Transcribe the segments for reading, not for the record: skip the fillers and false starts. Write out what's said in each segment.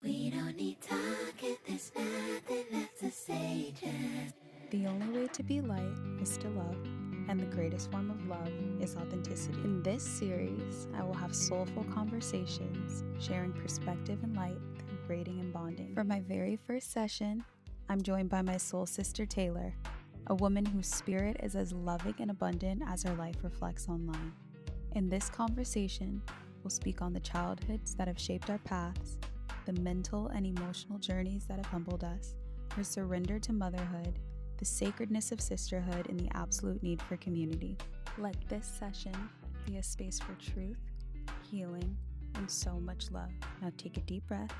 We don't need talking, there's nothing left to say, just The only way to be light is to love, and the greatest form of love is authenticity. In this series, I will have soulful conversations, sharing perspective and light through braiding and bonding. For my very first session, I'm joined by my soul sister Taylor, a woman whose spirit is as loving and abundant as her life reflects online. In this conversation, we'll speak on the childhoods that have shaped our paths, the mental and emotional journeys that have humbled us, her surrender to motherhood, the sacredness of sisterhood, and the absolute need for community. Let this session be a space for truth, healing, and so much love. Now take a deep breath,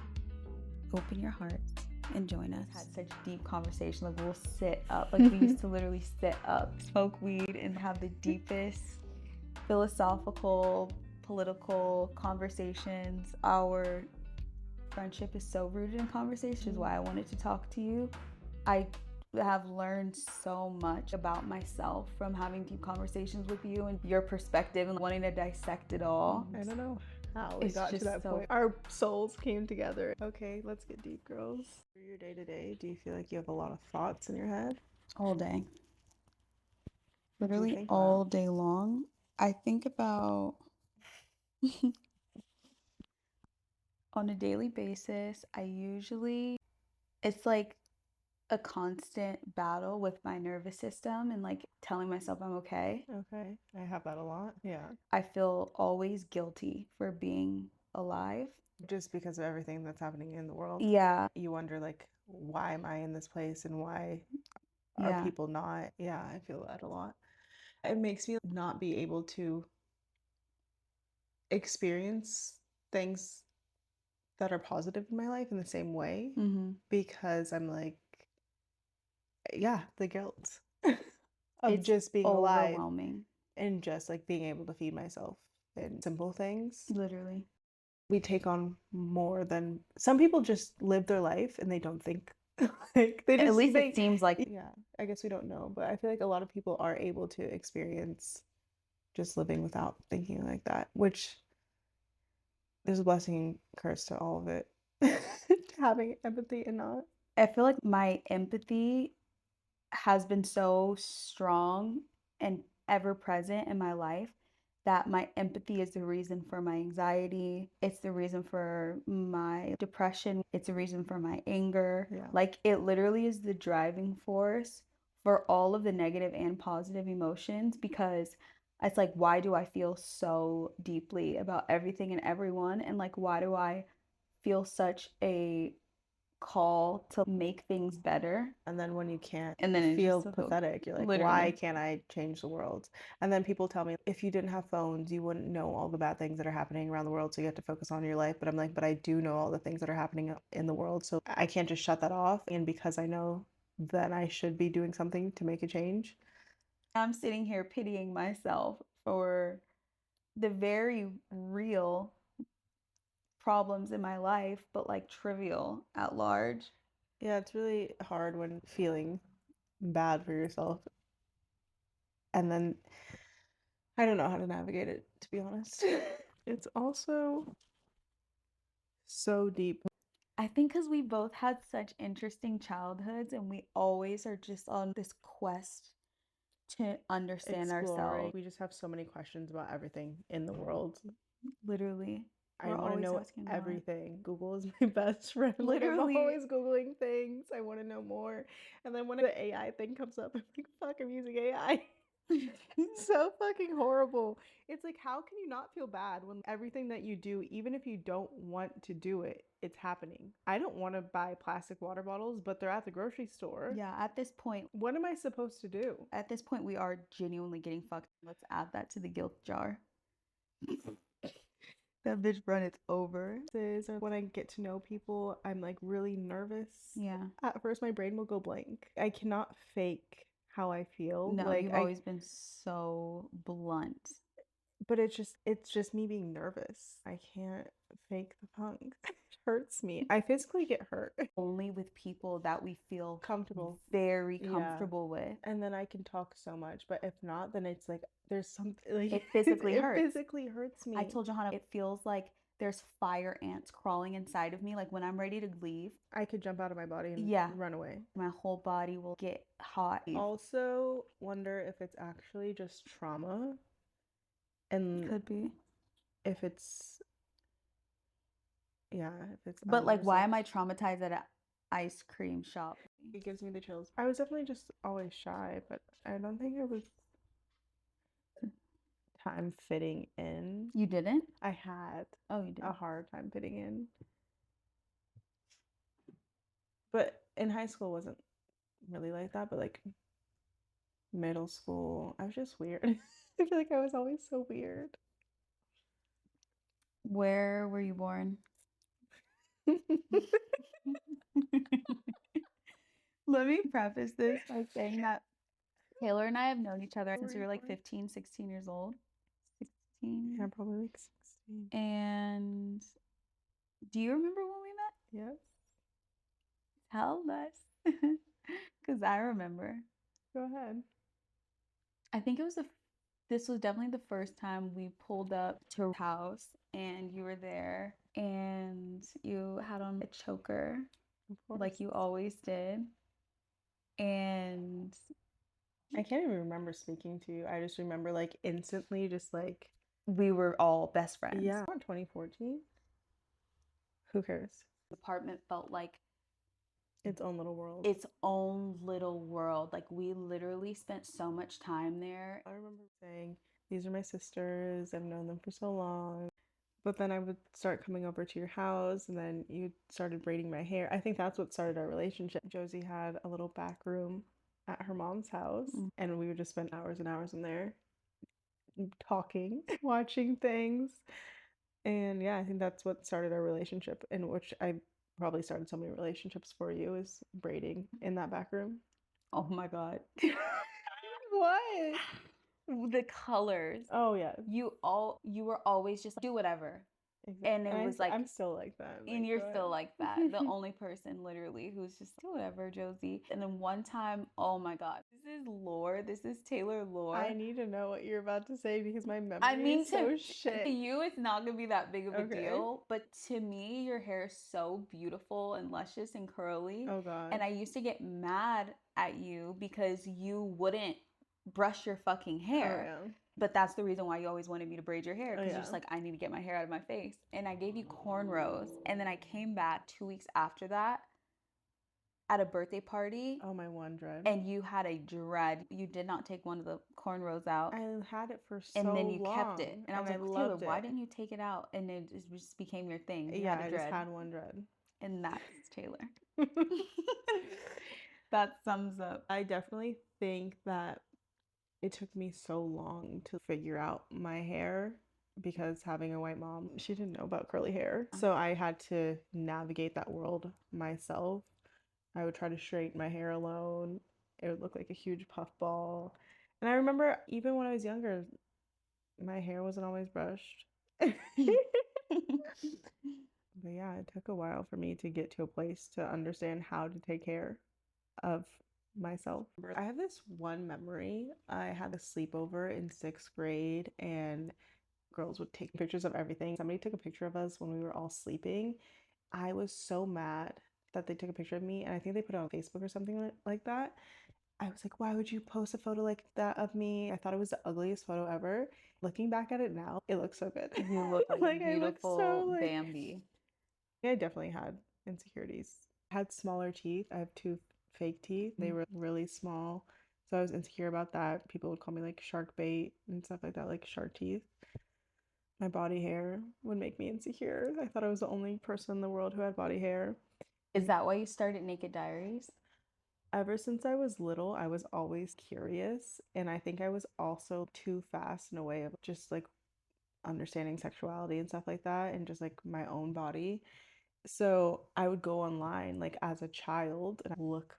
open your hearts, and join us. Had such deep conversation. Like we'll sit up. Like we used to literally sit up, smoke weed, and have the deepest philosophical, political conversations. Our friendship is so rooted in conversation, which is why I wanted to talk to you. I have learned so much about myself from having deep conversations with you and your perspective and wanting to dissect it all. I don't know how we It's got to just that so- point. Our souls came together. Okay, let's get deep, girls. For your day to day, do you feel like you have a lot of thoughts in your head? All day. What do you Literally think all about? day long. I think about On a daily basis, it's like a constant battle with my nervous system and like telling myself I'm okay. Okay, I have that a lot. Yeah. I feel always guilty for being alive. Just because of everything that's happening in the world. Yeah. You wonder, like, why am I in this place and why are Yeah. people not? Yeah, I feel that a lot. It makes me not be able to experience things that are positive in my life in the same way Mm-hmm. because I'm like, yeah, the guilt of It's just being alive overwhelming. and just like being able to feed myself and simple things. Literally. We take on more than some people just live their life and they don't think. Like they just At least they, it seems like yeah, I guess we don't know, but I feel like a lot of people are able to experience just living without thinking like that, which there's a blessing and curse to all of it. Having empathy and not. I feel like my empathy has been so strong and ever present in my life that my empathy is the reason for my anxiety. It's the reason for my depression. It's the reason for my anger. Yeah. Like it literally is the driving force for all of the negative and positive emotions because it's like, why do I feel so deeply about everything and everyone? And like, why do I feel such a call to make things better? And then when you can't, And then you it feel just pathetic. You're like, why literally. can't I change the world? And then people tell me, if you didn't have phones, you wouldn't know all the bad things that are happening around the world. So you have to focus on your life. But I'm like, but I do know all the things that are happening in the world. So I can't just shut that off. And because I know that I should be doing something to make a change. I'm sitting here pitying myself for the very real problems in my life, but like trivial at large. Yeah, it's really hard when feeling bad for yourself. And then I don't know how to navigate it, to be honest. It's also so deep. I think because we both had such interesting childhoods and we always are just on this quest to understand ourselves. We just have so many questions about everything in the world. Literally. I We're want to always know asking why. everything. Google is my best friend. Like, I'm Literally. always Googling things. I want to know more. And then when the AI thing comes up, I'm like, fuck, I'm using AI. So fucking horrible. It's like, how can you not feel bad when everything that you do, even if you don't want to do it, it's happening? I don't want to buy plastic water bottles, but they're at the grocery store. Yeah, at this point, What am I supposed to do? we are genuinely getting fucked. Let's add that to the guilt jar. That bitch run, it's over. Or when I get to know people, I'm like really nervous. Yeah. At first, my brain will go blank. I cannot fake how I feel. No, like you've always been so blunt. but it's just me being nervous. I can't fake the punk. It hurts me. I physically get hurt. Only with people that we feel Comfortable. very Yeah. comfortable with. And then I can talk so much, but if not, then it's like there's something like It physically it hurts. physically hurts me. I told Johanna it feels like there's fire ants crawling inside of me. Like when I'm ready to leave, I could jump out of my body and Yeah. run away. my whole body will get hot. Also, wonder if it's actually just trauma and Could be. if it's, yeah, if it's But like, why am I unresolved. traumatized at an ice cream shop? It gives me the chills. I was definitely just always shy, but I don't think it was time fitting in. You didn't? I had Oh, you did. a hard time fitting in. But in high school wasn't really like that, but like middle school, I was just weird. I feel like I was always so weird. Where were you born? Let me preface this by saying that Taylor and I have known each other since we were like 15, 16 years old. 16. Yeah, probably like 16. And do you remember when we met? Yes. Tell us. Because I remember. Go ahead. I think this was definitely the first time we pulled up to her house and you were there and you had on a choker Of course. like you always did. And I can't even remember speaking to you. I just remember like instantly just like, we were all best friends. yeah. On 2014. Who cares? The apartment felt like Its own little world. its own little world. Like we literally spent so much time there. I remember saying, these are my sisters. I've known them for so long. But then I would start coming over to your house and then you started braiding my hair. I think that's what started our relationship. Josie had a little back room at her mom's house and we would just spend hours and hours in there talking, watching things. And yeah, I think that's what started our relationship, in which I probably started so many relationships for you, is braiding in that back room. Oh my God. What? The colors. Oh yeah. You were always just do whatever. Exactly. And it was like, I'm still like that. and Like, you're go still ahead. like that. The only person literally who's just do whatever, Josie. And then one time, oh my God, this is lore. This is Taylor lore. I need to know what you're about to say because my memory I mean, is so shit. to you, it's not gonna be that big of a Okay. deal, but to me, your hair is so beautiful and luscious and curly. Oh God. And I used to get mad at you because you wouldn't brush your fucking hair. Oh yeah. But that's the reason why you always wanted me to braid your hair, Oh because you're just yeah. like, I need to get my hair out of my face. And I gave you cornrows. And then I came back 2 weeks after that at a birthday party, Oh, my one dread. and you had a dread. You did not take one of the cornrows out. I had it for so And then you long. kept it. And I was like, Taylor, loved why it. didn't you take it out? And it just became your thing. You Yeah, had a I just dread. had one dread. And that's Taylor. That sums up. I definitely think that it took me so long to figure out my hair because having a white mom, she didn't know about curly hair. So I had to navigate that world myself. I would try to straighten my hair alone. It would look like a huge puffball. And I remember even when I was younger, my hair wasn't always brushed. But yeah, it took a while for me to get to a place to understand how to take care of myself. I have this one memory. I had a sleepover in 6th grade and girls would take pictures of everything. Somebody took a picture of us when we were all sleeping. I was so mad that they took a picture of me and I think they put it on Facebook or something like that. I was like, why would you post a photo like that of me? I thought it was the ugliest photo ever. Looking back at it now, it looks so good. You look like, Like, I look beautiful so, like- Bambi. I definitely had insecurities. I had smaller teeth. I have two fake teeth. They were really small. So I was insecure about that. People would call me like shark bait and stuff like that, like shark teeth. My body hair would make me insecure. I thought I was the only person in the world who had body hair. Is that why you started Naked Diaries? Ever since I was little, I was always curious. And I think I was also too fast in a way of just like understanding sexuality and stuff like that and just like my own body. So I would go online like as a child and look.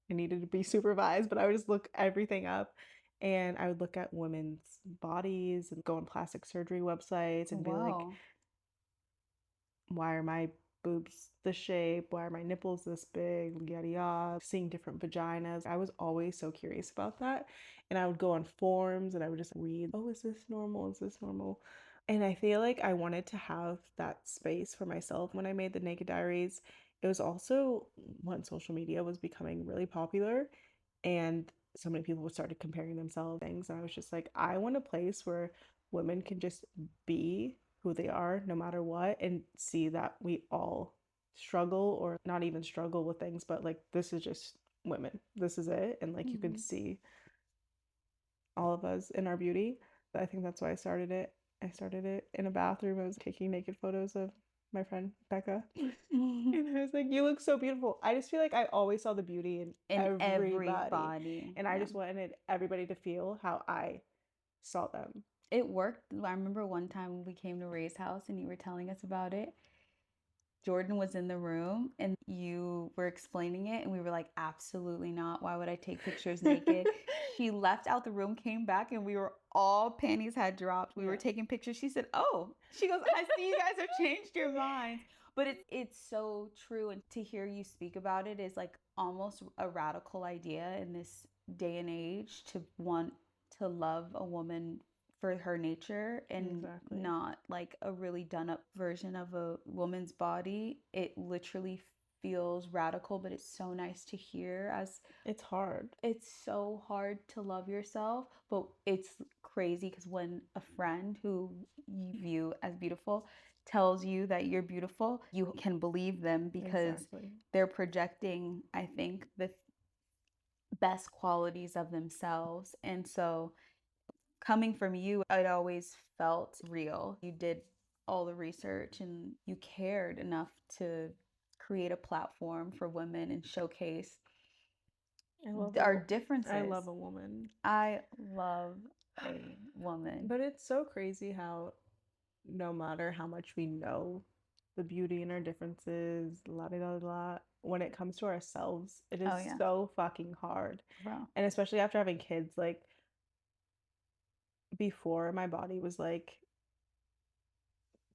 I needed to be supervised, but I would just look everything up and I would look at women's bodies and go on plastic surgery websites and be like, Whoa. why are my boobs this shape? Why are my nipples this big? Yada yada. Seeing different vaginas. I was always so curious about that. And I would go on forums and I would just read, oh, is this normal? Is this normal? And I feel like I wanted to have that space for myself when I made the Naked Diaries. It was also when social media was becoming really popular and so many people started comparing themselves things. And I was just like, I want a place where women can just be who they are no matter what and see that we all struggle or not even struggle with things, but like this is just women. This is it. And like you can see all of us in our beauty. I think that's why I started it. I started it in a bathroom. I was taking naked photos of my friend Becca. And I was like, you look so beautiful. I just feel like I always saw the beauty in everybody. And I just wanted everybody to feel how I saw them. It worked. I remember one time we came to Ray's house and you were telling us about it. Jordan was in the room and you were explaining it, and we were like, absolutely not. Why would I take pictures naked? She left out the room, came back, and we were all panties had dropped. We were taking pictures. She said, oh, she goes, I see you guys have changed your minds. But it's so true. And to hear you speak about it is like almost a radical idea in this day and age, to want to love a woman for her nature and not like a really done up version of a woman's body. It literally feels radical, but it's so nice to hear. As it's hard. It's so hard to love yourself, but it's crazy because when a friend who you view as beautiful tells you that you're beautiful, you can believe them because they're projecting, I think, the best qualities of themselves. And so coming from you, it always felt real. You did all the research and you cared enough to create a platform for women and showcase our differences. I love a woman. I love a woman. But it's so crazy how no matter how much we know the beauty in our differences, la da da da, when it comes to ourselves, it is so fucking hard. Bro. And especially after having kids, like before my body was like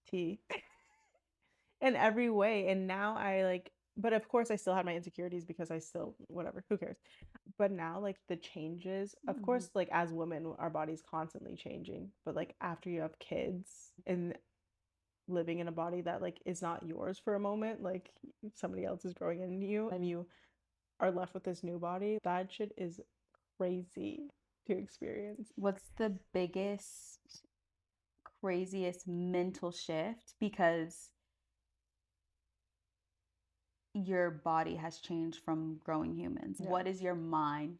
tea in every way. And now I like, but of course I still had my insecurities because I still, whatever, who cares? But now like the changes, of course, like as women, our body's constantly changing. But like after you have kids and living in a body that like is not yours for a moment, like somebody else is growing into you and you are left with this new body, that shit is crazy to experience. What's the biggest, craziest mental shift? Because your body has changed from growing humans. What is your mind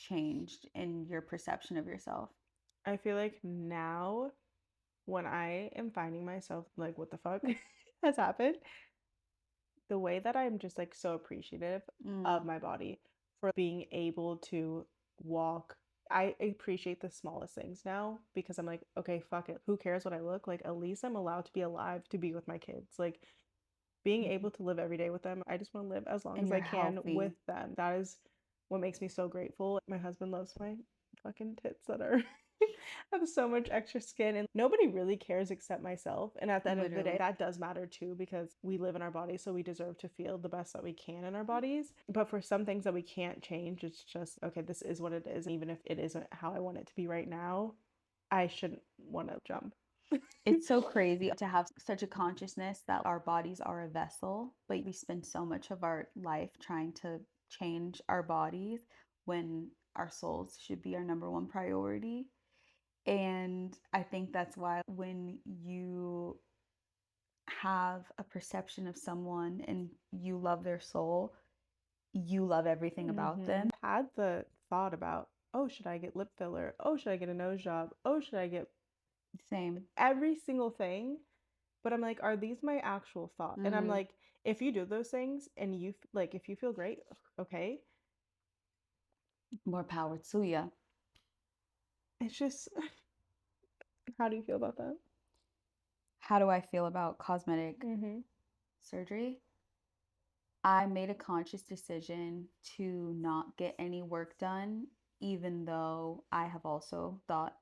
changed in your perception of yourself? I feel like now when I am finding myself like, what the fuck has happened? The way that I'm just like so appreciative of my body for being able to walk. I appreciate the smallest things now because I'm like, okay, fuck it. Who cares what I look like? At least I'm allowed to be alive to be with my kids. Like being able to live every day with them. I just want to live as long as I can with them. That is what makes me so grateful. My husband loves my fucking tits that are have so much extra skin, and nobody really cares except myself. And at the end of the day, that does matter too because we live in our bodies, so we deserve to feel the best that we can in our bodies. But for some things that we can't change, it's just okay, this is what it is. Even if it isn't how I want it to be right now, I shouldn't want to jump. It's so crazy to have such a consciousness that our bodies are a vessel, but we spend so much of our life trying to change our bodies when our souls should be our number one priority. And I think that's why when you have a perception of someone and you love their soul, you love everything about them. Had the thought about, oh, should I get lip filler? Oh, should I get a nose job? Oh, should I get every single thing? But I'm like, are these my actual thoughts? And I'm like, if you do those things and you like, if you feel great, okay, more power to you. It's just, how do you feel about that? How do I feel about cosmetic surgery? I made a conscious decision to not get any work done, even though I have also thought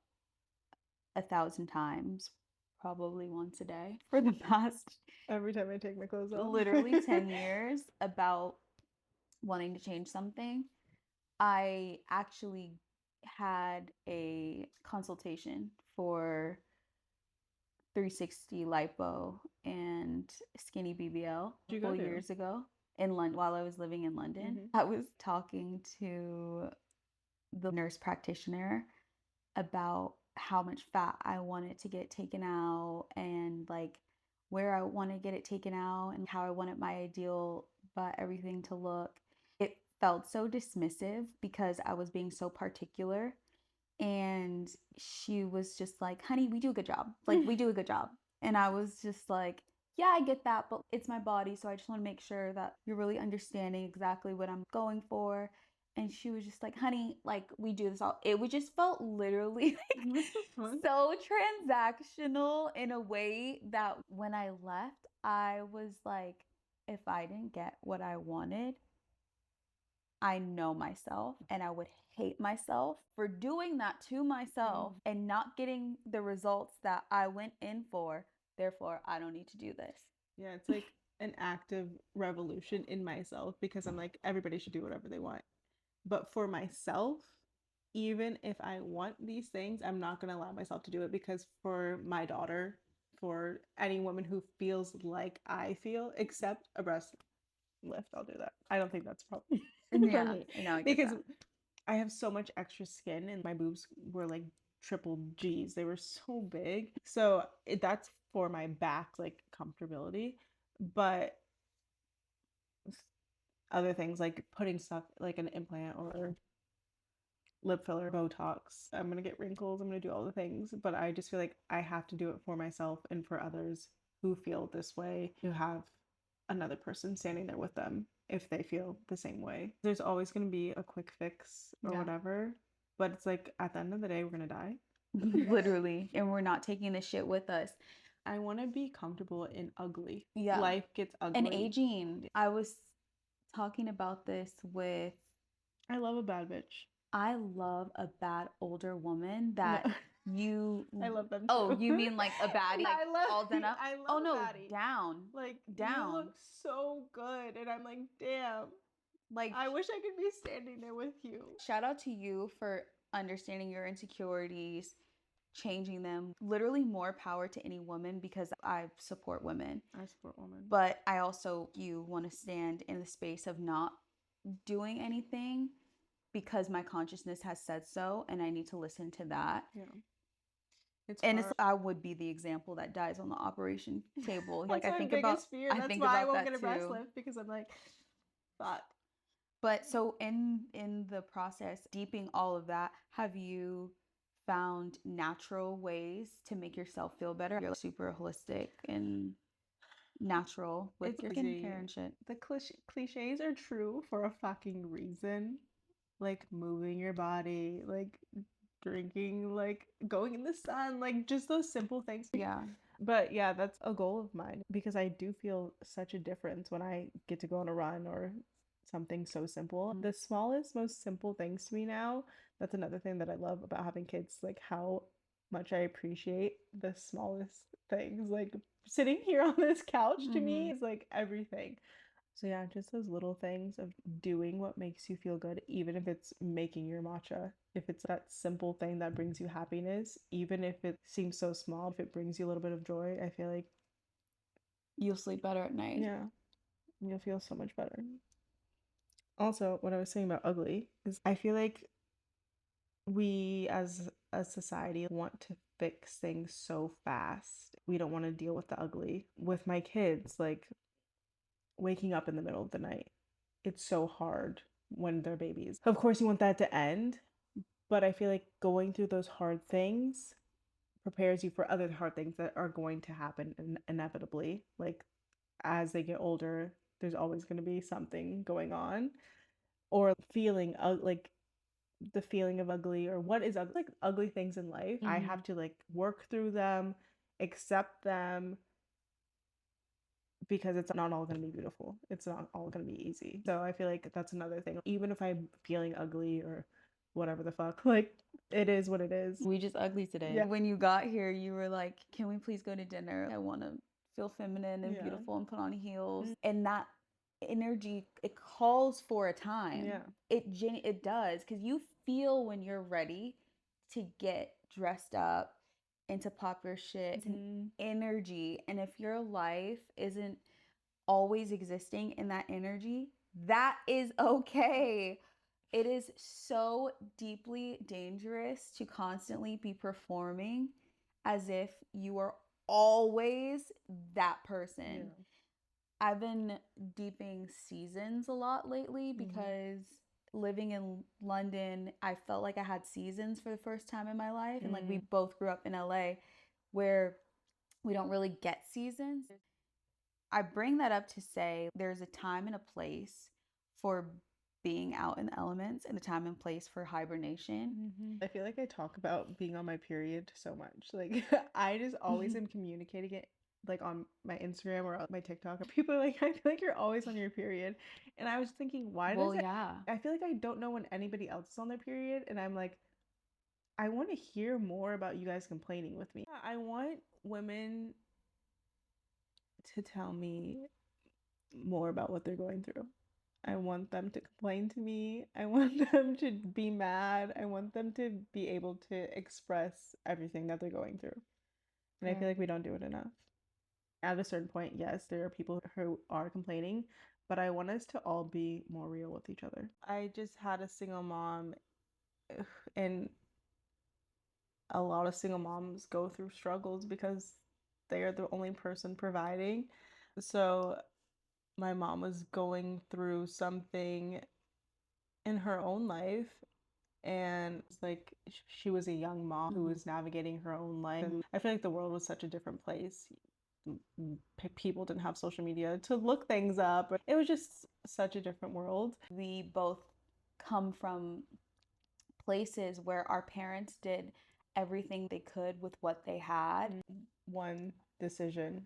1,000 times, probably once a day for the past every time I take my clothes off, literally 10 years about wanting to change something. I actually had a consultation for 360 lipo and skinny BBL Where'd you a go couple to? years ago in London while I was living in London. I was talking to the nurse practitioner about how much fat I wanted to get taken out and like where I want to get it taken out and how I wanted my ideal butt everything to look. It felt so dismissive because I was being so particular. And she was just like, honey, we do a good job. Like, we do a good job. And I was just like, yeah, I get that, but it's my body. So I just want to make sure that you're really understanding exactly what I'm going for. And she was just like, honey, like, we do this all. It just felt literally like so transactional in a way that when I left, I was like, if I didn't get what I wanted, I know myself and I would hate myself for doing that to myself and not getting the results that I went in for. Therefore, I don't need to do this. Yeah, it's like an active revolution in myself because I'm like, everybody should do whatever they want. But for myself, even if I want these things, I'm not going to allow myself to do it because for my daughter, for any woman who feels like I feel, except a breast lift, I'll do that. I don't think that's a problem for me. No, I get Because that. I have so much extra skin and my boobs were like triple G's. They were so big. So that's for my back, like comfortability. But other things like putting stuff like an implant or lip filler, Botox, I'm going to get wrinkles, I'm going to do all the things. But I just feel like I have to do it for myself and for others who feel this way, who have another person standing there with them if they feel the same way. There's always going to be a quick fix or whatever, but it's like at the end of the day, we're going to die. Literally. And we're not taking this shit with us. I want to be comfortable in ugly. Yeah. Life gets ugly. And aging. I was talking about this with. I love a bad bitch. I love a bad older woman that you. I love them too. Oh, you mean like a baddie? Like I love, all done up? I love Oh a no, baddie. down. Like, down. you look so good. And I'm like, damn. Like, I wish I could be standing there with you. Shout out to you for understanding your insecurities, changing them. Literally more power to any woman because I support women. I support women. But I also want to stand in the space of not doing anything because my consciousness has said so and I need to listen to that. Yeah. I would be the example that dies on the operation table. Like, I think about fear. That's why I won't get a breast lift because I'm like, fuck. But so in the process, deeping all of that, have you found natural ways to make yourself feel better? You're super holistic and natural with your skincare and shit. The cliches are true for a fucking reason. Like moving your body, like drinking, like going in the sun, like just those simple things. Yeah. But yeah, that's a goal of mine because I do feel such a difference when I get to go on a run or something so simple. The smallest, most simple things to me now, that's another thing that I love about having kids, like how much I appreciate the smallest things. Like sitting here on this couch to me is like everything. So yeah, just those little things of doing what makes you feel good, even if it's making your matcha, if it's that simple thing that brings you happiness, even if it seems so small, if it brings you a little bit of joy, I feel like you'll sleep better at night. Yeah, you'll feel so much better. Also, what I was saying about ugly is I feel like we as a society want to fix things so fast. We don't want to deal with the ugly. With my kids, like waking up in the middle of the night, it's so hard when they're babies. Of course, you want that to end, but I feel like going through those hard things prepares you for other hard things that are going to happen inevitably. Like as they get older, there's always going to be something going on, or feeling like the feeling of ugly, or what is ugly, like ugly things in life. I have to like work through them, accept them, because it's not all going to be beautiful. It's not all going to be easy. So I feel like that's another thing. Even if I'm feeling ugly or whatever the fuck, like it is what it is. We just ugly today. Yeah. When you got here, you were like, can we please go to dinner? I want to feel feminine and beautiful and put on heels. And that energy, it calls for a time. Yeah. It does, because you feel when you're ready to get dressed up into popular shit. It's an energy. And if your life isn't always existing in that energy, that is okay. It is so deeply dangerous to constantly be performing as if you are always that person. Yeah. I've been deeping seasons a lot lately because living in London, I felt like I had seasons for the first time in my life. And like we both grew up in LA where we don't really get seasons. I bring that up to say there's a time and a place for being out in the elements and a time and place for hibernation. I feel like I talk about being on my period so much. Like I just always am communicating it like on my Instagram or on my TikTok. People are like, I feel like you're always on your period. And I was thinking, why does it? Yeah. I feel like I don't know when anybody else is on their period. And I'm like, I want to hear more about you guys complaining with me. I want women to tell me more about what they're going through. I want them to complain to me. I want them to be mad. I want them to be able to express everything that they're going through. And I feel like we don't do it enough. At a certain point, yes, there are people who are complaining, but I want us to all be more real with each other. I just had a single mom, and a lot of single moms go through struggles because they are the only person providing. So my mom was going through something in her own life, and it's like she was a young mom who was navigating her own life, and I feel like the world was such a different place. People didn't have social media to look things up. It was just such a different world. We both come from places where our parents did everything they could with what they had. One decision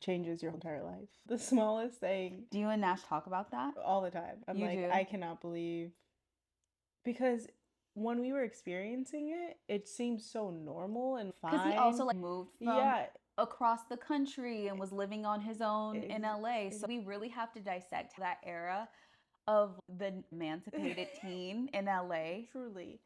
changes your entire life. The smallest thing. Do you and Nash talk about that? All the time. I'm You like, do? I cannot believe, because when we were experiencing it, it seemed so normal and fine. Because he also like moved from yeah, across the country and was living on his own in LA. So we really have to dissect that era of the emancipated teen in LA. truly.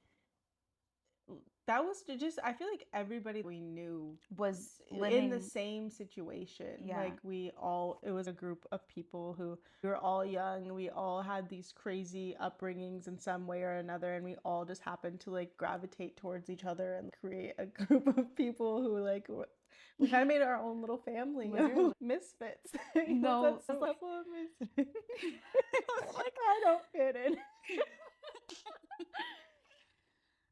That was just, I feel like everybody we knew Was in living the same situation. Yeah. Like it was a group of people who we were all young. We all had these crazy upbringings in some way or another, and we all just happened to like gravitate towards each other and create a group of people who like we kind of made our own little family of misfits. No, That's a couple of misfits. Like I don't fit in.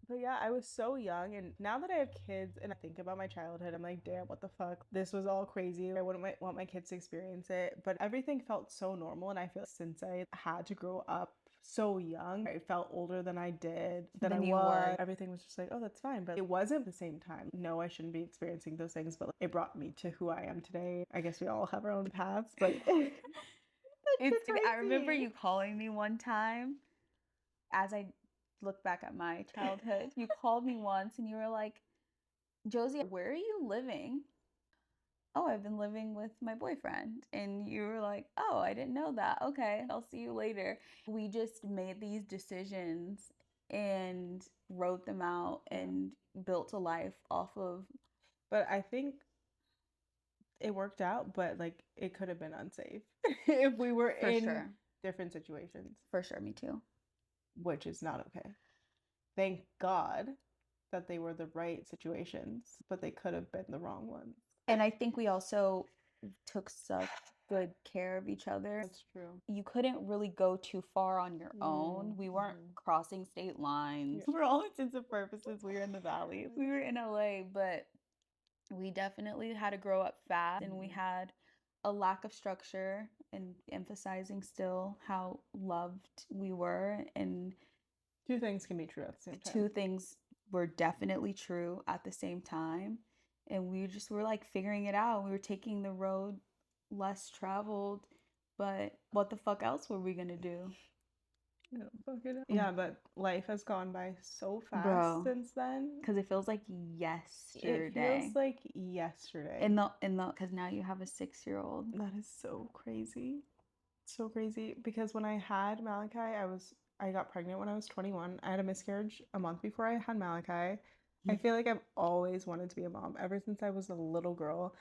But yeah, I was so young, and now that I have kids and I think about my childhood, I'm like, damn, what the fuck? This was all crazy. I wouldn't want my kids to experience it, but everything felt so normal, and I feel like since I had to grow up so young, I felt older than I did, than I Than you was. were. Everything was just like, oh, that's fine, but it wasn't at the same time. No, I shouldn't be experiencing those things, but it brought me to who I am today. I guess we all have our own paths, but I remember you calling me one time as I look back at my childhood. You called me once and you were like, Josie, where are you living? Oh, I've been living with my boyfriend. And you were like, oh, I didn't know that. Okay, I'll see you later. We just made these decisions and wrote them out and built a life off of. But I think it worked out, but like it could have been unsafe if we were For in sure. different situations, For sure, me too. which is not okay. Thank God that they were the right situations, but they could have been the wrong ones. And I think we also took such good care of each other. That's true. You couldn't really go too far on your own. We weren't crossing state lines. For all intents and purposes, we were in the valley. We were in LA, but we definitely had to grow up fast, and we had a lack of structure, and emphasizing still how loved we were. And Two things can be true at the same time. two things were definitely true at the same time. And we just were like figuring it out. We were taking the road less traveled, but what the fuck else were we gonna do? Yeah, fuck it up. Yeah, but life has gone by so fast Bro. since then. Because it feels like yesterday. It feels like yesterday. Because now you have a 6-year-old. That is so crazy. So crazy. Because when I had Malachi, I got pregnant when I was 21. I had a miscarriage a month before I had Malachi. I feel like I've always wanted to be a mom. Ever since I was a little girl,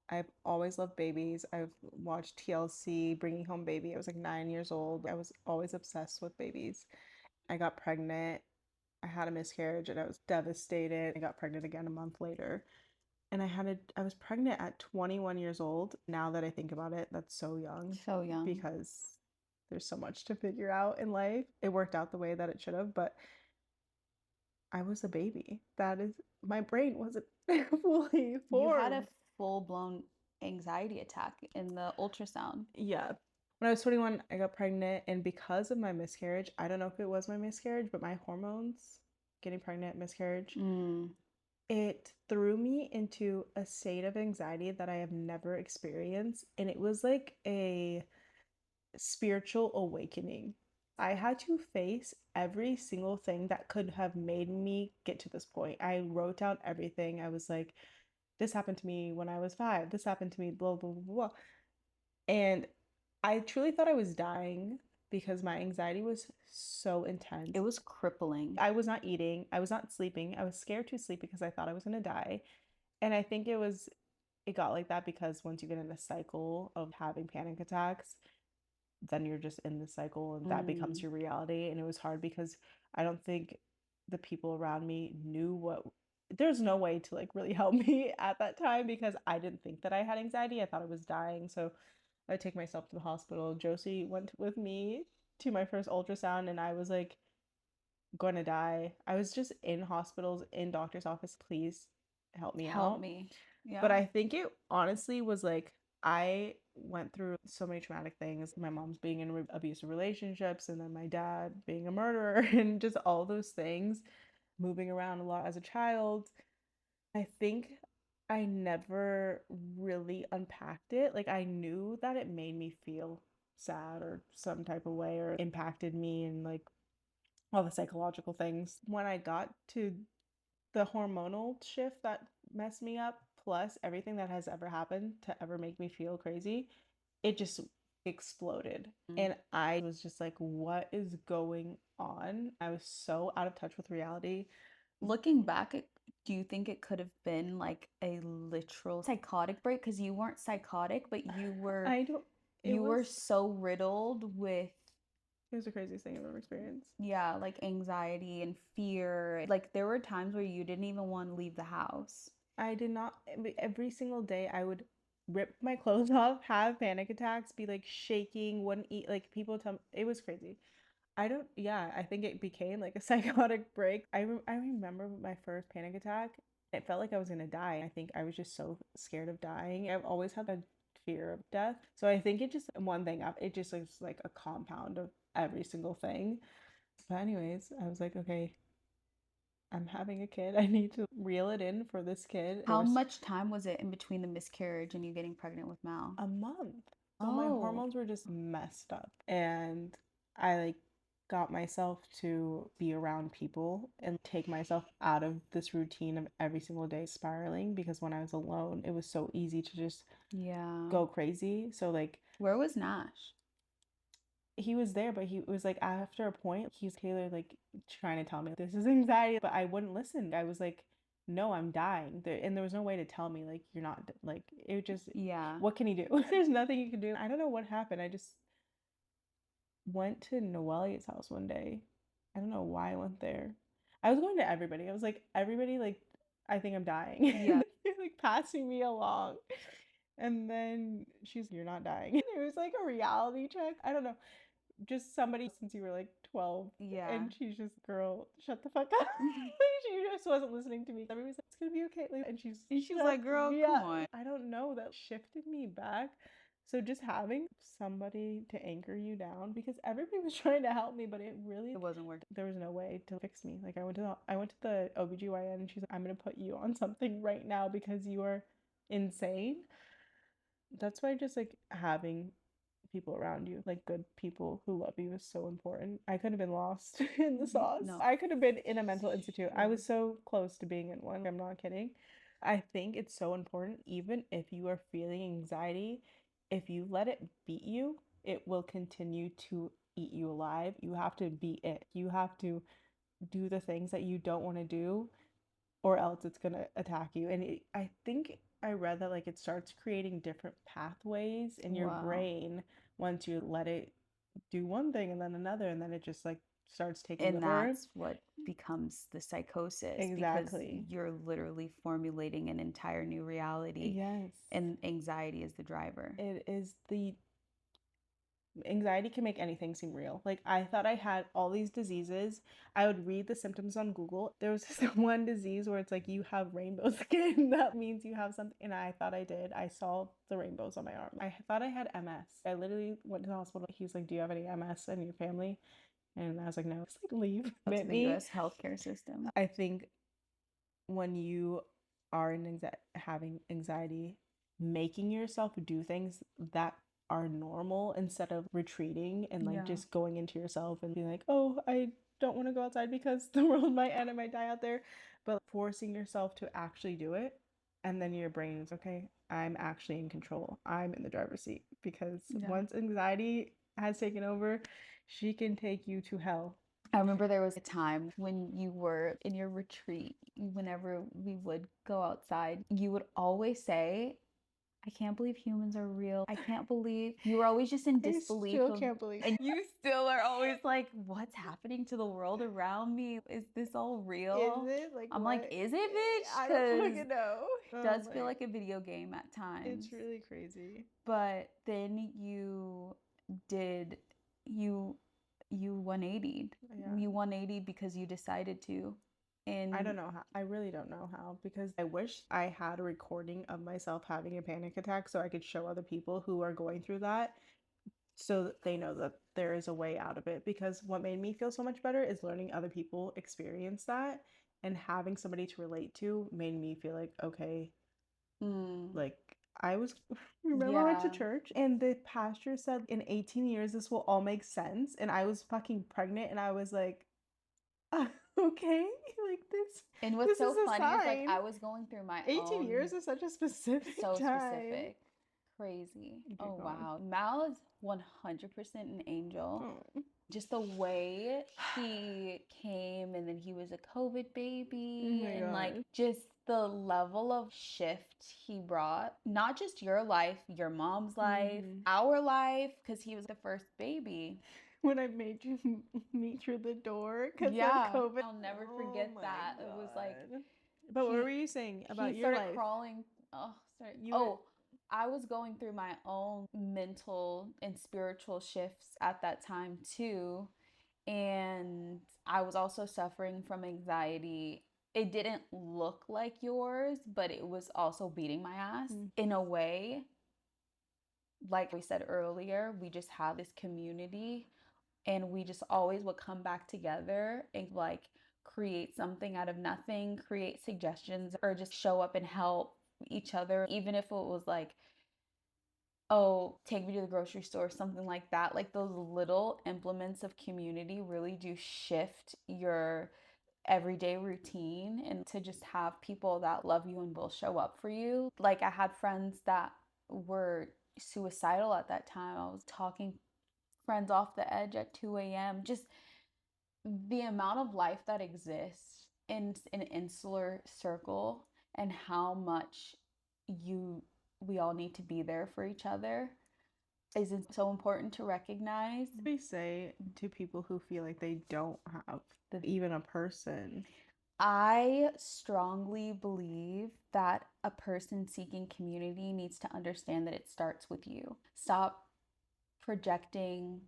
I've always loved babies. I've watched TLC, Bringing Home Baby. I was like 9 years old. I was always obsessed with babies. I got pregnant. I had a miscarriage and I was devastated. I got pregnant again a month later. And I was pregnant at 21 years old. Now that I think about it, that's so young. So young. Because there's so much to figure out in life. It worked out the way that it should have, but I was a baby. That is, my brain wasn't fully formed. You had a full-blown anxiety attack in the ultrasound. Yeah. When I was 21, I got pregnant, and because of my miscarriage, I don't know if it was my miscarriage, but my hormones, getting pregnant, miscarriage, it threw me into a state of anxiety that I have never experienced. And it was like a spiritual awakening. I had to face every single thing that could have made me get to this point. I wrote down everything. I was like, this happened to me when I was 5. This happened to me, blah, blah, blah, blah. And I truly thought I was dying because my anxiety was so intense. It was crippling. I was not eating. I was not sleeping. I was scared to sleep because I thought I was going to die. And I think it got like that because once you get in a cycle of having panic attacks, then you're just in the cycle and that becomes your reality. And it was hard because I don't think the people around me knew there's no way to like really help me at that time because I didn't think that I had anxiety. I thought I was dying. So I would take myself to the hospital. Josie went with me to my first ultrasound and I was like going to die. I was just in hospitals, in doctor's office, please help me out. Help me. Yeah. But I think it honestly was like I went through so many traumatic things. My mom's being in abusive relationships and then my dad being a murderer and just all those things, moving around a lot as a child. I think I never really unpacked it. Like I knew that it made me feel sad or some type of way or impacted me and like all the psychological things. When I got to the hormonal shift that messed me up, plus everything that has ever happened to ever make me feel crazy, it just exploded. And I was just like, what is going on? I was so out of touch with reality. Looking back, do you think it could have been like a literal psychotic break? Because you weren't psychotic, but you were were so riddled with it was the craziest thing I've ever experienced. Yeah, like anxiety and fear. Like there were times where you didn't even want to leave the house. I did not. Every single day I would rip my clothes off, have panic attacks, be like shaking, wouldn't eat. Like people tell me it was crazy. I think it became like a psychotic break. I remember my first panic attack. It felt like I was going to die. I think I was just so scared of dying. I've always had a fear of death. So I think it just one thing up. It just was like a compound of every single thing. But anyways, I was like, okay, I'm having a kid. I need to reel it in for this kid. How much time was it in between the miscarriage and you getting pregnant with Mal? A month. So my hormones were just messed up. And I like got myself to be around people and take myself out of this routine of every single day spiraling because when I was alone, it was so easy to just go crazy. So like, where was Nash? He was there, but he was like after a point, he's Taylor like trying to tell me this is anxiety, but I wouldn't listen. I was like, no, I'm dying. And there was no way to tell me like you're not like it just what can he do? There's nothing you can do. I don't know what happened. I just went to Noelia's house one day. I don't know why I went there. I was going to everybody. I was like, everybody, like, I think I'm dying. Yeah. Like passing me along. And then she's, you're not dying. It was like a reality check. I don't know. Just somebody since you were like 12. Yeah. And she's just, girl, shut the fuck up. She just wasn't listening to me. Everybody's like, it's gonna be okay. And she's like, girl, come on. I don't know. That shifted me back. So just having somebody to anchor you down because everybody was trying to help me, but it wasn't working. There was no way to fix me. Like I went to the OBGYN and she's like, I'm gonna put you on something right now because you are insane. That's why just like having people around you, like good people who love you, is so important. I could have been lost in the sauce. No. I could have been in a mental institute. I was so close to being in one. I'm not kidding. I think it's so important, even if you are feeling anxiety, if you let it beat you, it will continue to eat you alive. You have to beat it. You have to do the things that you don't want to do or else it's gonna attack you. And I think I read that like it starts creating different pathways in your Wow. brain once you let it do one thing and then another, and then it just like starts taking And over. that's what becomes the psychosis Exactly. because you're literally formulating an entire new reality. Yes. And anxiety is the driver. It is the anxiety can make anything seem real. Like I thought I had all these diseases. I would read the symptoms on Google. There was this one disease where it's like you have rainbow skin. That means you have something. And I thought I did. I saw the rainbows on my arm. I thought I had MS. I literally went to the hospital. He was like, "Do you have any MS in your family?" And I was like, "No." Just like leave. That's the U.S. healthcare system. I think when you are having anxiety, making yourself do things that are normal instead of retreating and like just going into yourself and being like, oh, I don't want to go outside because the world might end, I might die out there. But forcing yourself to actually do it, and then your brain is okay, I'm actually in control. I'm in the driver's seat. Because once anxiety has taken over, she can take you to hell. I remember there was a time when you were in your retreat, whenever we would go outside, you would always say, I can't believe humans are real. I can't believe you were always just in disbelief. I still can't believe. And you still are always like, what's happening to the world around me? Is this all real? Is it? Like, I'm what? like, is it, bitch? I don't fucking know. It does feel like a video game at times. It's really crazy. But then you did, you 180'd. Yeah. You 180 because you decided to. And I don't know how. I really don't know how, because I wish I had a recording of myself having a panic attack so I could show other people who are going through that so that they know that there is a way out of it. Because what made me feel so much better is learning other people experience that, and having somebody to relate to made me feel like, okay, like I was, remember I went to church and the pastor said in 18 years this will all make sense, and I was fucking pregnant and I was like, okay, like this. And what's so funny is like I was going through my 18 years is such a specific so time. specific. Crazy. Oh wow. Mal is 100% an angel. Just the way he came, and then he was a COVID baby, and like just the level of shift he brought, not just your life, your mom's life, our life, because he was the first baby. When I made you meet through the door because of COVID. I'll never forget that. God. It was like, but what were you saying about your life? Crawling. Oh, sorry. I was going through my own mental and spiritual shifts at that time too. And I was also suffering from anxiety. It didn't look like yours, but it was also beating my ass in a way. Like we said earlier, we just have this community, and we just always would come back together and like create something out of nothing, create suggestions, or just show up and help each other, even if it was like, oh, take me to the grocery store, something like that. Like those little implements of community really do shift your everyday routine, and to just have people that love you and will show up for you. Like I had friends that were suicidal at that time. I was talking friends off the edge at 2 a.m. Just the amount of life that exists in an insular circle, and how much we all need to be there for each other is so important to recognize. We say to people who feel like they don't have even a person. I strongly believe that a person seeking community needs to understand that it starts with you. Stop projecting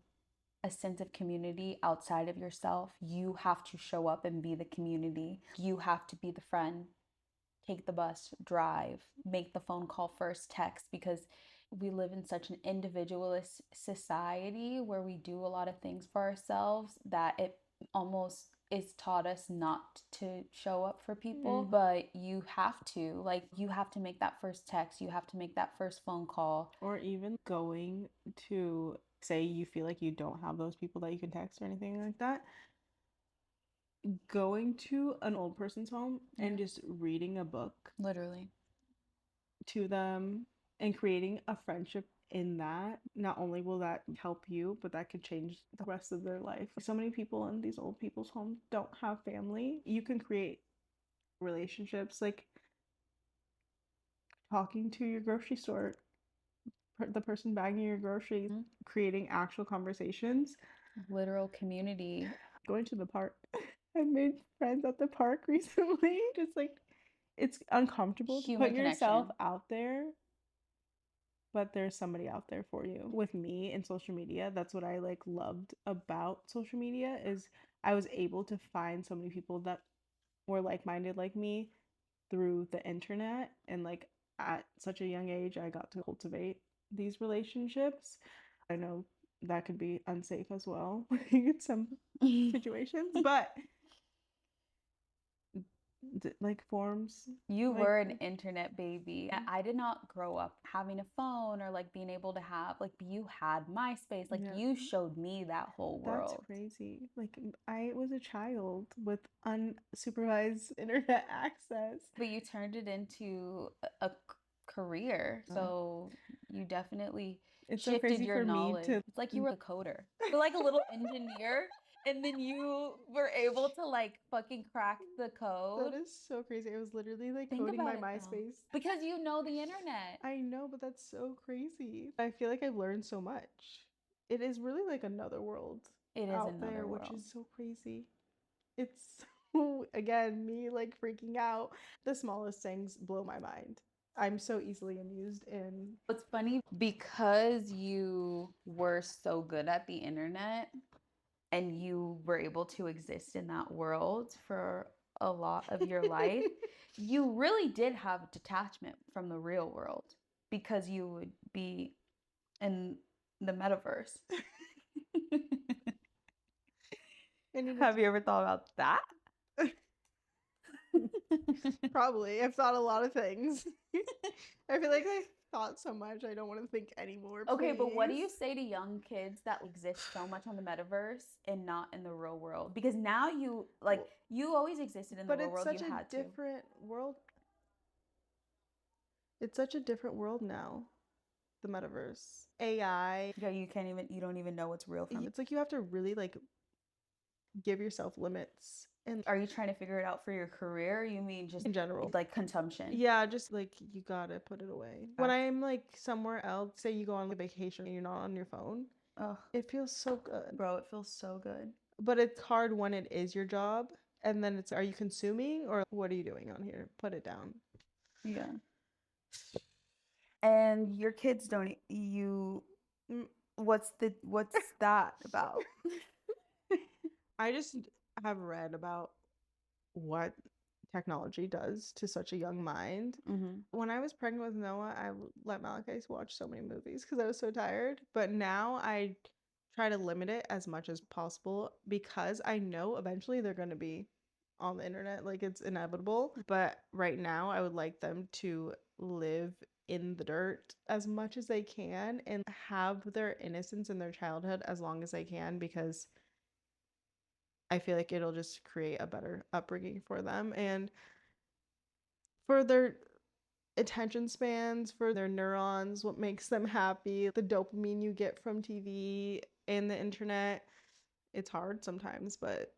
a sense of community outside of yourself. You have to show up and be the community. You have to be the friend. Take the bus, drive, make the phone call first, text, because we live in such an individualist society where we do a lot of things for ourselves that it almost is taught us not to show up for people. But you have to make that first text, you have to make that first phone call. Or even going to, say you feel like you don't have those people that you can text or anything like that, going to an old person's home and just reading a book literally to them and creating a friendship in that. Not only will that help you, but that could change the rest of their life. So many people in these old people's homes don't have family. You can create relationships, like talking to your grocery store, the person bagging your groceries, creating actual conversations, Literal community. going to the park. I've made friends at the park recently. Just like it's uncomfortable to Human put yourself connection. out there, but there's somebody out there for you. With me in social media, that's what I like loved about social media is I was able to find so many people that were like-minded like me through the internet, and like at such a young age I got to cultivate these relationships. I know that could be unsafe as well in some situations, but like forms. You like, were an internet baby. I did not grow up having a phone or like being able to have, like, you had MySpace. Like, Yeah. you showed me that whole That's world. crazy. Like I was a child with unsupervised internet access. But you turned it into a career. So you definitely It's so shifted crazy your for me knowledge. to It's like you were a coder. You're like a little engineer. And then you were able to like fucking crack the code. That is so crazy. I was literally like Think coding about my it, though. MySpace. Because you know the internet. I know, but that's so crazy. I feel like I've learned so much. It is really like another world It is out another there, which world. is so crazy. It's so, again, me like freaking out. The smallest things blow my mind. I'm so easily amused and It's funny because you were so good at the internet and you were able to exist in that world for a lot of your life. You really did have detachment from the real world because you would be in the metaverse. Have you ever thought about that? probably I've thought a lot of things. I feel like I thought so much I don't want to think anymore. Okay, but what do you please. say to young kids that exist so much on the metaverse and not in the real world? Because now you like Well, you always existed in the but real it's world. such You a had to. different world. It's such a different world now. The metaverse, AI. Yeah, you don't even know what's real from it. It's like you have to really like give yourself limits. And Are you trying to figure it out for your career? Or you mean just in general, like consumption? yeah, just like you gotta put it away. When I'm like somewhere else, say you go on a vacation and you're not on your phone, Ugh, it feels so good. bro, it feels so good. But it's hard when it is your job. And then it's, are you consuming or what are you doing on here? Put it down. Yeah. And your kids don't you Mm. what's that about? I just have read about what technology does to such a young mind. Mm-hmm. When I was pregnant with Noah, I let Malachi watch so many movies because I was so tired. But now I try to limit it as much as possible because I know eventually they're going to be on the internet. Like it's inevitable. But right now, I would like them to live in the dirt as much as they can and have their innocence in their childhood as long as they can, because I feel like it'll just create a better upbringing for them and for their attention spans, for their neurons, what makes them happy, the dopamine you get from TV and the internet. It's hard sometimes, but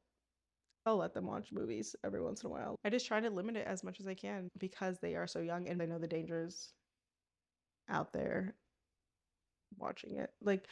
I'll let them watch movies every once in a while. I just try to limit it as much as I can because they are so young and I know the dangers out there watching it. Like,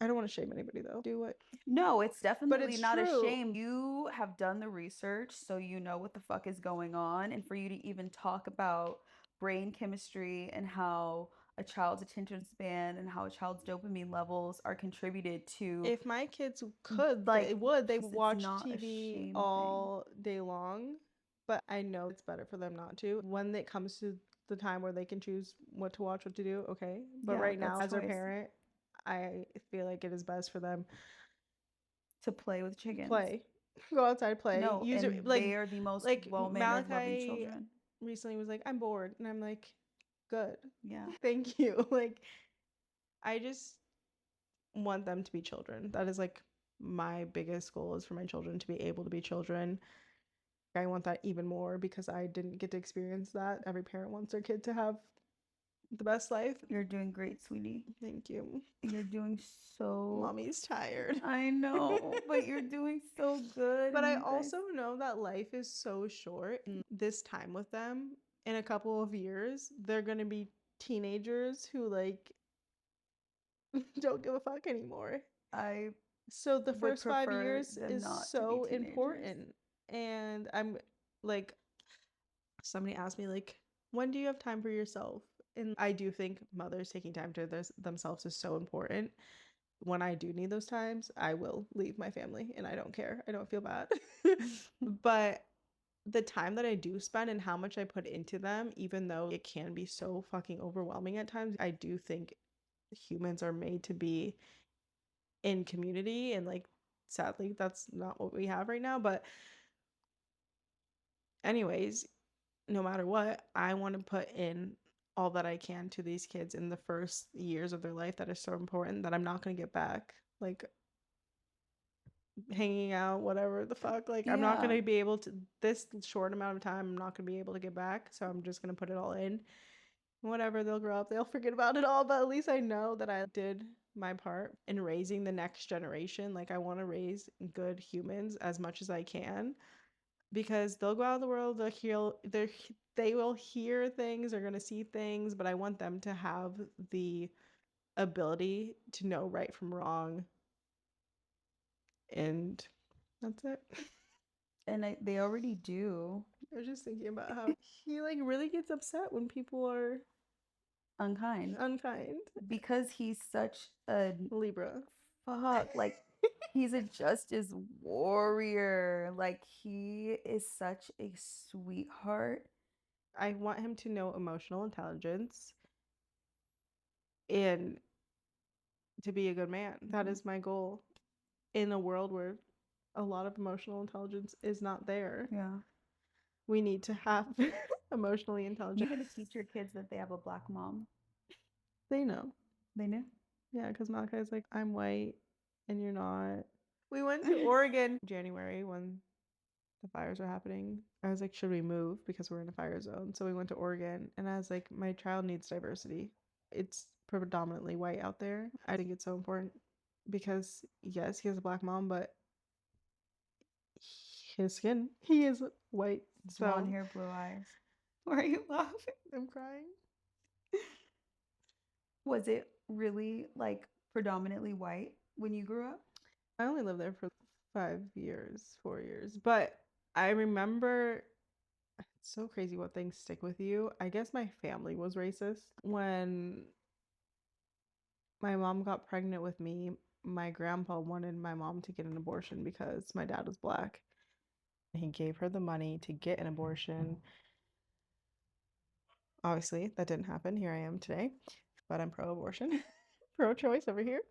I don't want to shame anybody though. Do it. No, it's definitely it's not a true. shame. You have done the research, so you know what the fuck is going on. And for you to even talk about brain chemistry and how a child's attention span and how a child's dopamine levels are contributed to. If my kids could, like, they would. They it's watch not a TV shame thing. all day long, but I know it's better for them not to. When it comes to the time where they can choose what to watch, what to do, okay. But Yeah, right now, that's as a choice. parent, I feel like it is best for them To play with chickens. play, go outside, play. No, Use and it like they are the most like well-mannered, loving Malachi children. recently was like, I'm bored, and I'm like, good, Yeah. thank you. Like, I just want them to be children. That is like my biggest goal, is for my children to be able to be children. I want that even more because I didn't get to experience that. Every parent wants their kid to have The best life. You're doing great, sweetie. Thank you. You're doing so. Mommy's tired. I know, but you're doing so good. But and I you guys- also know that life is so short. And this time with them, in a couple of years, they're going to be teenagers who, like, don't give a fuck anymore. So the would first 5 prefer years them is not to be so teenagers. important. And I'm like, somebody asked me, like, when do you have time for yourself? And I do think mothers taking time to themselves is so important. When I do need those times, I will leave my family and I don't care. I don't feel bad. But the time that I do spend and how much I put into them, even though it can be so fucking overwhelming at times, I do think humans are made to be in community. And, like, sadly, that's not what we have right now. But anyways, no matter what, I want to put in all that I can to these kids in the first years of their life that is so important that I'm not going to get back. Like, hanging out, whatever the fuck. Like, I'm not going to be able to, this short amount of time, I'm not going to be able to get back. So I'm just going to put it all in. Whatever, they'll grow up, they'll forget about it all. But at least I know that I did my part in raising the next generation. Like, I want to raise good humans as much as I can, because they'll go out in the world, they will hear things, they're going to see things, but I want them to have the ability to know right from wrong. And that's it. And they already do. I was just thinking about how he, like, really gets upset when people are Unkind. Because he's such a Libra. fuck. Like, he's a justice warrior. Like, he is such a sweetheart. I want him to know emotional intelligence and to be a good man. That is my goal in a world where a lot of emotional intelligence is not there. Yeah. We need to have emotionally intelligent. You're going to teach your kids that they have a black mom. They know. They knew? Yeah, because Malachi's like, I'm white and you're not. We went to Oregon January when the fires were happening. I was like, should we move? Because we're in a fire zone. So we went to Oregon and I was like, my child needs diversity. It's predominantly white out there. I think it's so important because, yes, he has a black mom, but his skin, he is white. Blonde hair, blue eyes. Why are you laughing? I'm crying. Was it really, like, predominantly white when you grew up? I only lived there for 4 years. But I remember, it's so crazy what things stick with you. I guess my family was racist. When my mom got pregnant with me, my grandpa wanted my mom to get an abortion because my dad was black. He gave her the money to get an abortion. Obviously, that didn't happen. Here I am today, but I'm pro-abortion, pro-choice over here.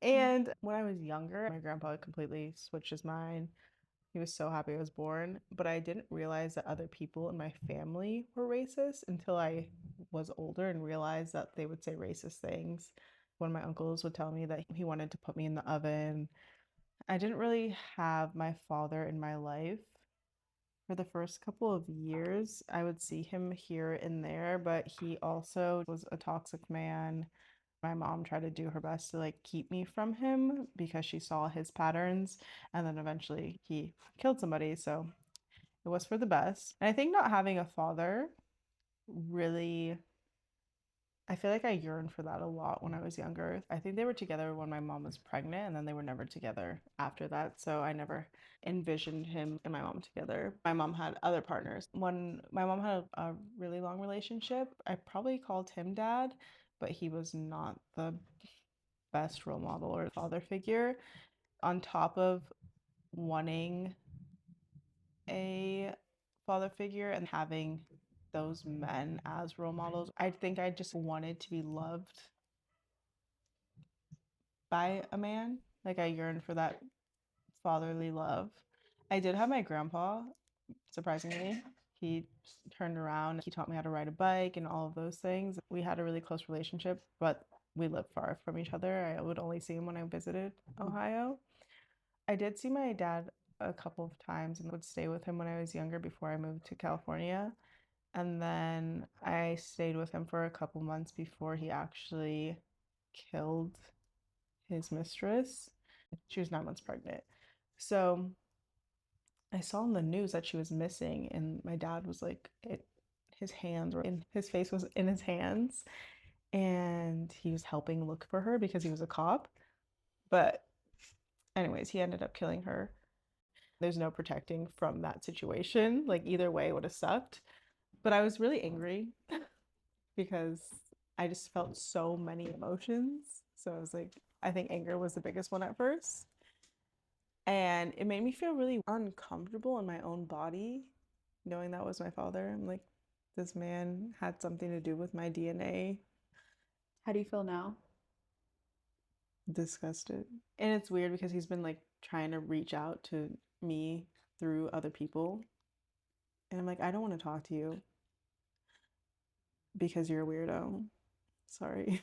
And when I was younger, my grandpa completely switched his mind. He was so happy I was born, but I didn't realize that other people in my family were racist until I was older and realized that they would say racist things. One of my uncles would tell me that he wanted to put me in the oven. I didn't really have my father in my life for the first couple of years. I would see him here and there, but he also was a toxic man. My mom tried to do her best to, like, keep me from him because she saw his patterns, and then eventually he killed somebody, so it was for the best. And I think not having a father really, I feel like I yearned for that a lot when I was younger. I think they were together when my mom was pregnant, and then they were never together after that. So I never envisioned him and my mom together. My mom had other partners. When my mom had a really long relationship, I probably called him dad, but he was not the best role model or father figure. On top of wanting a father figure and having those men as role models, I think I just wanted to be loved by a man. Like, I yearned for that fatherly love. I did have my grandpa, surprisingly. He turned around, he taught me how to ride a bike and all of those things. We had a really close relationship, but we lived far from each other. I would only see him when I visited Ohio. I did see my dad a couple of times and would stay with him when I was younger before I moved to California. And then I stayed with him for a couple months before he actually killed his mistress. She was 9 months pregnant. So I saw in the news that she was missing, and my dad was like, his hands were in his face was in his hands, and he was helping look for her because he was a cop. But anyways, he ended up killing her. There's no protecting from that situation. Like either way, it would have sucked. But I was really angry because I just felt so many emotions. So I was like, I think anger was the biggest one at first. And it made me feel really uncomfortable in my own body, knowing that was my father. I'm like, this man had something to do with my DNA. How do you feel now? Disgusted. And it's weird because he's been like trying to reach out to me through other people. And I'm like, I don't want to talk to you because you're a weirdo. Sorry.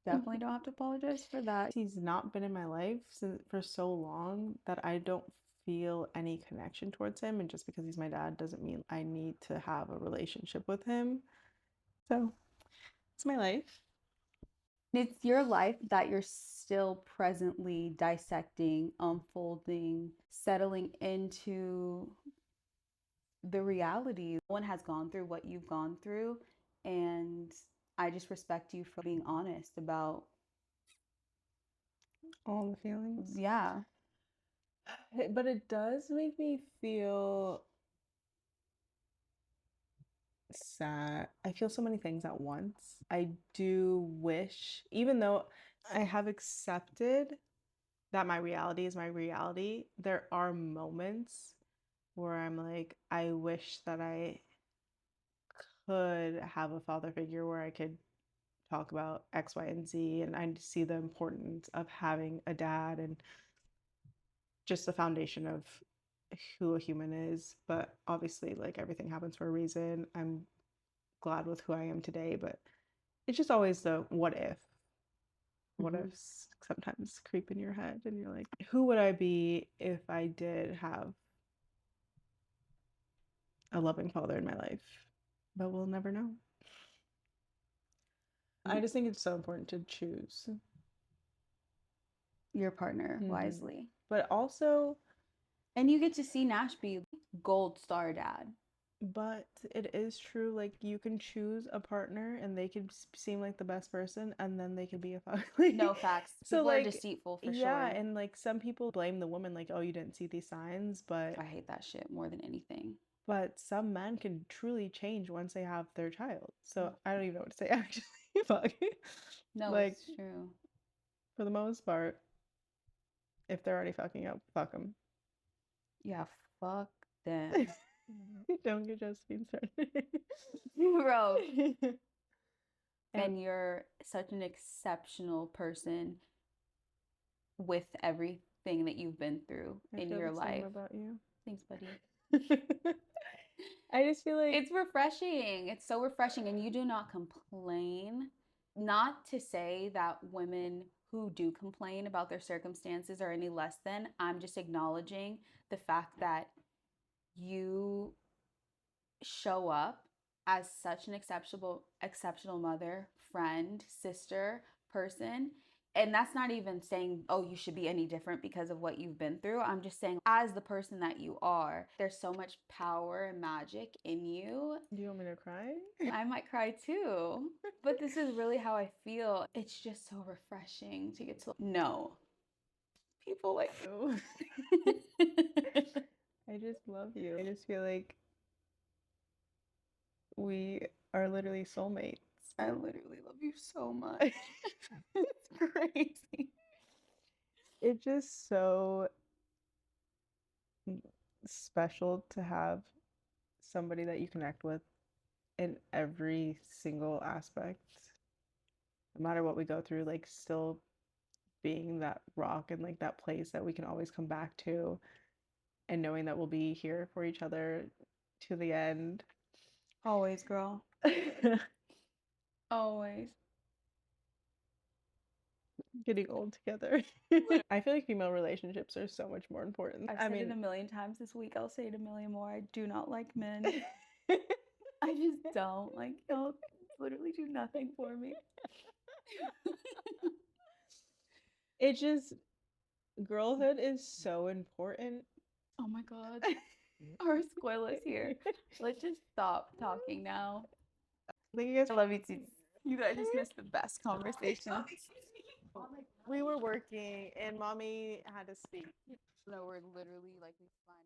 Definitely don't have to apologize for that. He's not been in my life for so long that I don't feel any connection towards him. And just because he's my dad doesn't mean I need to have a relationship with him. So it's my life. It's your life that you're still presently dissecting, unfolding, settling into the reality. No one has gone through what you've gone through, and I just respect you for being honest about All the feelings. yeah. But it does make me feel sad. I feel so many things at once. I do wish, even though I have accepted that my reality is my reality, there are moments where I'm like, I wish that I could have a father figure where I could talk about X, Y, and Z. And I see the importance of having a dad and just the foundation of who a human is. But obviously, like everything happens for a reason. I'm glad with who I am today, but it's just always the what if. What ifs sometimes creep in your head, and you're like, who would I be if I did have a loving father in my life? But we'll never know. I just think it's so important to choose Your partner Mhm. wisely. But also, And you get to see Nash be gold star dad. but it is true, like you can choose a partner and they could seem like the best person and then they could be a fuck. No facts. So People are like deceitful for yeah, sure. and like some people blame the woman like, oh, you didn't see these signs, but I hate that shit more than anything. some men can truly change once they have their child. So I don't even know what to say actually. Fuck. No, Like it's true. for the most part, if they're already fucking up, fuck them. Yeah, fuck them. Don't get Josephine started. Bro. And And you're such an exceptional person with everything that you've been through I in feel your the same life. about you. Thanks, buddy. I just feel like It's refreshing. It's so refreshing. And you do not complain. Not to say that women who do complain about their circumstances are any less than. I'm just acknowledging the fact that you show up as such an exceptional mother, friend, sister, person. And that's not even saying, oh, you should be any different because of what you've been through. I'm just saying, as the person that you are, there's so much power and magic in you. do you want me to cry? I might cry too. But this is really how I feel. It's just so refreshing to get to know people like Oh. I just love you. I just feel like we are literally soulmates. I literally love you so much. It's crazy. It's just so special to have somebody that you connect with in every single aspect. No matter what we go through, like still being that rock and like that place that we can always come back to and knowing that we'll be here for each other to the end. Always, girl. Always. Getting old together. I feel like female relationships are so much more important. I've said it a million times this week. I'll say it a million more. I do not like men. I just don't. Like, y'all literally do nothing for me. It just, girlhood is so important. Oh my God. Our squilla's here. Let's just stop talking now. Thank you guys. I love you too. You guys just missed the best conversation. We were working and mommy had to speak. No, we're literally like we find